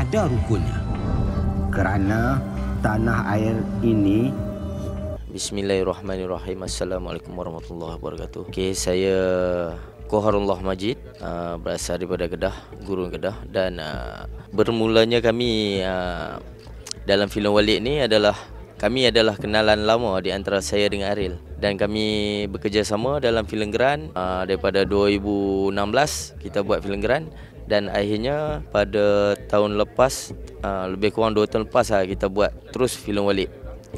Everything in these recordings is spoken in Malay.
ada rukunnya. Kerana tanah air ini. Bismillahirrahmanirrahim. Assalamualaikum warahmatullahi wabarakatuh. Okey, saya Koharullah Majid, berasal daripada Kedah, Gurun Kedah, dan bermulanya kami dalam filem Walid ni adalah kami adalah kenalan lama di antara saya dengan Ariel, dan kami bekerjasama dalam filem Geran daripada 2016 kita buat filem Geran, dan akhirnya pada tahun lepas lebih kurang 2 tahun lepas kita buat terus filem Walid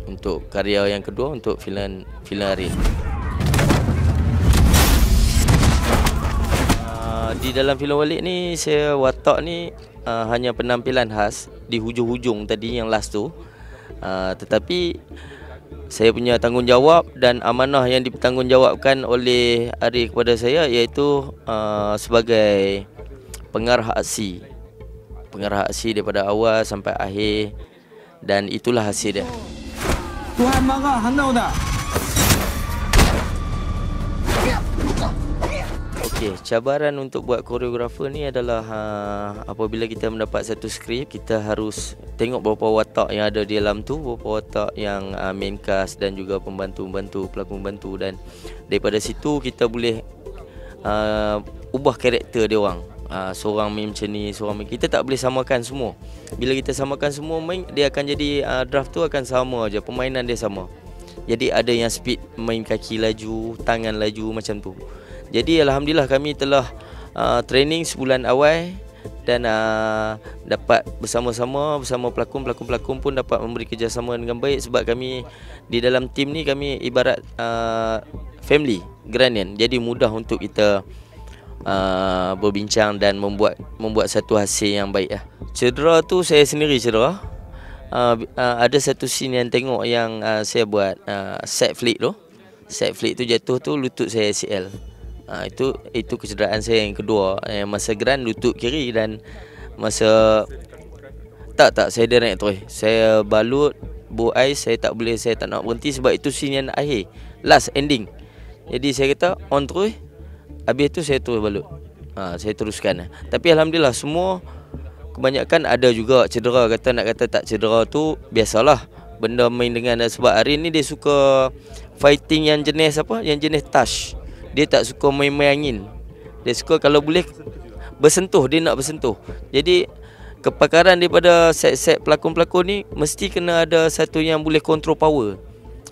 untuk karya yang kedua untuk filem Ariel. Di dalam filem Walid ni saya watak ni hanya penampilan khas di hujung-hujung tadi yang last tu, tetapi saya punya tanggungjawab dan amanah yang dipertanggungjawabkan oleh Ariel kepada saya iaitu sebagai pengarah aksi daripada awal sampai akhir, dan itulah hasil dia. Tuhan marah hendak tak? Okey, cabaran untuk buat koreografer ni adalah apabila kita mendapat satu skrip, kita harus tengok berapa watak yang ada di dalam tu, berapa watak yang main cast dan juga pembantu-pembantu, pelakon pembantu, dan daripada situ kita boleh ubah karakter dia orang. Seorang main macam ni, seorang main, kita tak boleh samakan semua. Bila kita samakan semua main, dia akan jadi draft tu akan sama aja, permainan dia sama. Jadi ada yang speed, main kaki laju, tangan laju macam tu. Jadi alhamdulillah kami telah training sebulan awal, dan dapat bersama pelakon-pelakon pun dapat memberi kerjasama dengan baik, sebab kami di dalam tim ni kami ibarat family Granian. Jadi mudah untuk kita berbincang dan membuat satu hasil yang baik. Cedera tu saya sendiri cedera. Ada satu scene yang tengok yang saya buat side flip tu. Side flip tu jatuh tu lutut saya ACL. Itu kecederaan saya yang kedua. Masa Geran lutut kiri, dan masa tak saya dah naik terus. Saya balut buat ais, saya tak nak berhenti sebab itu scene yang akhir, last ending. Jadi saya kata on terus. Habis tu saya terus balut. Saya teruskan. Tapi alhamdulillah semua kebanyakan ada juga cedera. Nak kata tak cedera tu biasalah. Benda main dengan, sebab hari ni dia suka fighting yang jenis apa? Yang jenis touch. Dia tak suka main-main angin. Dia suka kalau boleh bersentuh, dia nak bersentuh. Jadi kepakaran daripada set-set pelakon-pelakon ni mesti kena ada satu yang boleh control power.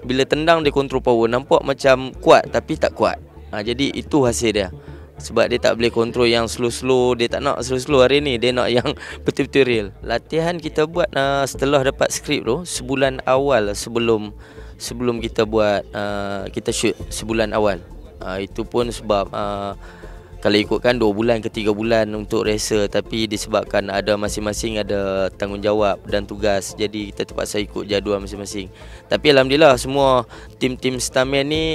Bila tendang dia control power, nampak macam kuat tapi tak kuat. Jadi itu hasil dia. Sebab dia tak boleh kontrol yang slow-slow. Dia tak nak slow-slow hari ni. Dia nak yang betul-betul real. Latihan kita buat setelah dapat skrip tu, sebulan awal sebelum kita buat, kita shoot sebulan awal. Itu pun sebab kalau ikutkan 2 bulan ke 3 bulan untuk rehearsal, tapi disebabkan ada masing-masing ada tanggungjawab dan tugas, jadi kita terpaksa ikut jadual masing-masing. Tapi alhamdulillah semua tim-tim stuntman ni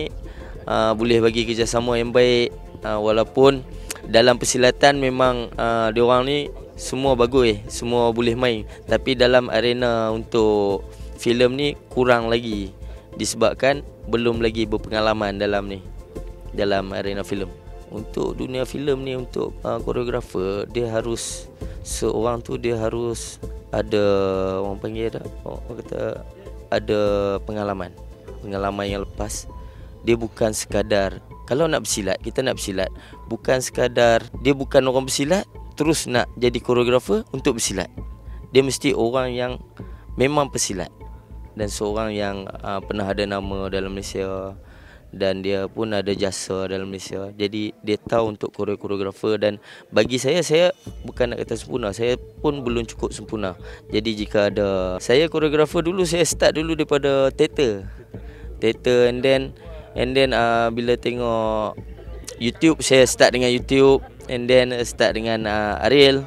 boleh bagi kerjasama yang baik, walaupun dalam persilatan memang diorang ni semua bagus, semua boleh main, tapi dalam arena untuk filem ni kurang lagi, disebabkan belum lagi berpengalaman dalam arena filem. Untuk dunia filem ni, untuk koreografer, dia harus seorang tu dia harus ada, orang panggil orang kata ada pengalaman yang lepas. Dia bukan sekadar, kalau nak bersilat, kita nak bersilat, bukan sekadar dia bukan orang bersilat terus nak jadi koreografer untuk bersilat. Dia mesti orang yang memang pesilat, dan seorang yang pernah ada nama dalam Malaysia, dan dia pun ada jasa dalam Malaysia. Jadi dia tahu untuk koreografer, dan bagi saya bukan nak kata sempurna, saya pun belum cukup sempurna. Jadi jika ada, saya koreografer dulu, saya start dulu daripada teater, and then bila tengok YouTube, saya start dengan YouTube, and then start dengan Ariel.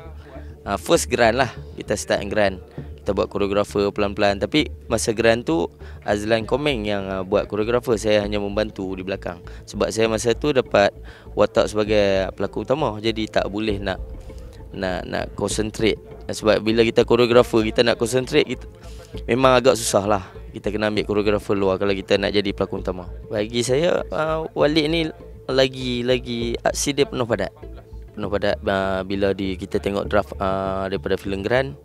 First Geran lah, kita start dengan Geran. Kita buat koreografer pelan-pelan. Tapi masa Geran tu Azlan Komeng yang buat koreografer, saya hanya membantu di belakang. Sebab saya masa tu dapat watak sebagai pelakon utama, jadi tak boleh nak concentrate. Sebab bila kita koreografer, kita nak concentrate, memang agak susah lah. Kita kena ambil koreografer luar kalau kita nak jadi pelakon utama. Bagi saya Walid ni lagi aksi dia penuh padat. Bila kita tengok draft daripada filem Geran,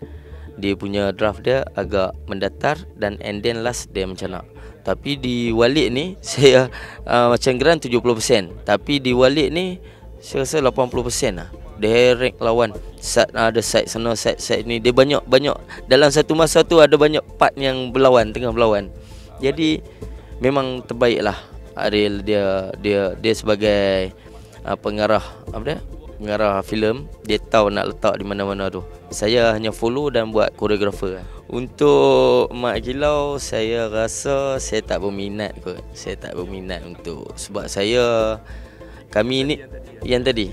dia punya draft dia agak mendatar dan and then last dia mencanak. Tapi di Walid ni saya macam Grand 70%, tapi di Walid ni saya rasa 80% lah. Direct lawan ada side sana side ni, dia banyak dalam satu masa tu ada banyak part yang tengah berlawan. Jadi memang terbaik lah Ariel, dia sebagai pengarah pengarah filem, dia tahu nak letak di mana-mana tu. Saya hanya follow dan buat koreografer. Untuk Mak Kilau, saya rasa saya tak berminat kot. Saya tak berminat untuk, sebab kami ni yang tadi.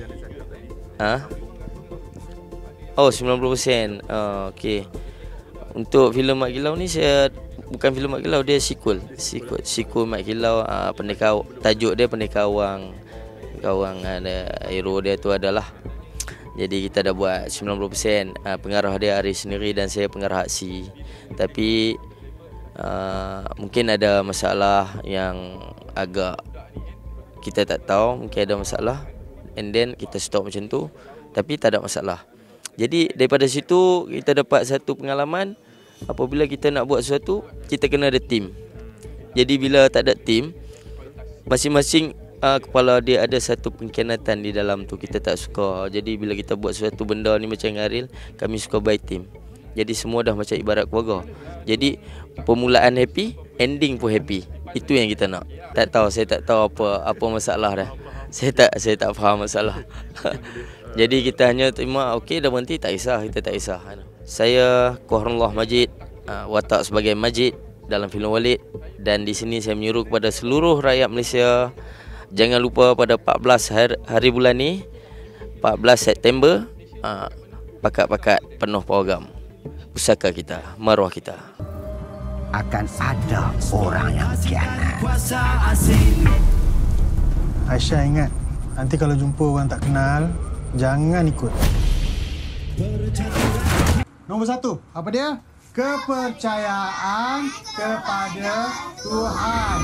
Oh, 90%. Okey. Untuk filem Mak Kilau ni bukan filem Mak Kilau, dia sequel Mak Kilau. Tajuk dia Pendekar Awang, ada hero dia tu adalah. Jadi kita dah buat 90%. Pengarah dia Ari sendiri dan saya pengarah aksi. Tapi mungkin ada masalah yang agak kita tak tahu, mungkin ada masalah, and then kita stop macam tu. Tapi tak ada masalah. Jadi daripada situ kita dapat satu pengalaman. Apabila kita nak buat sesuatu, kita kena ada team. Jadi bila tak ada team, masing-masing kepala dia ada satu pengkhianatan di dalam tu, kita tak suka. Jadi bila kita buat sesuatu benda ni macam Ariel, kami suka by team. Jadi semua dah macam ibarat keluarga. Jadi permulaan happy, ending pun happy. Itu yang kita nak. Saya tak tahu apa masalah dah. Saya tak faham masalah. Jadi kita hanya terima, okey dah berhenti, tak kisah, kita tak kisah. Saya Qahrullah Majid, watak sebagai Majid dalam filem Walid, dan di sini saya menyuruh kepada seluruh rakyat Malaysia, jangan lupa pada 14 hari bulan ni, 14 September, pakat-pakat penuh program. Pusaka kita, maruah kita. Akan ada orang yang khianat. Aisyah ingat, nanti kalau jumpa orang tak kenal, jangan ikut. Nombor 1, apa dia? Kepercayaan kepada Tuhan.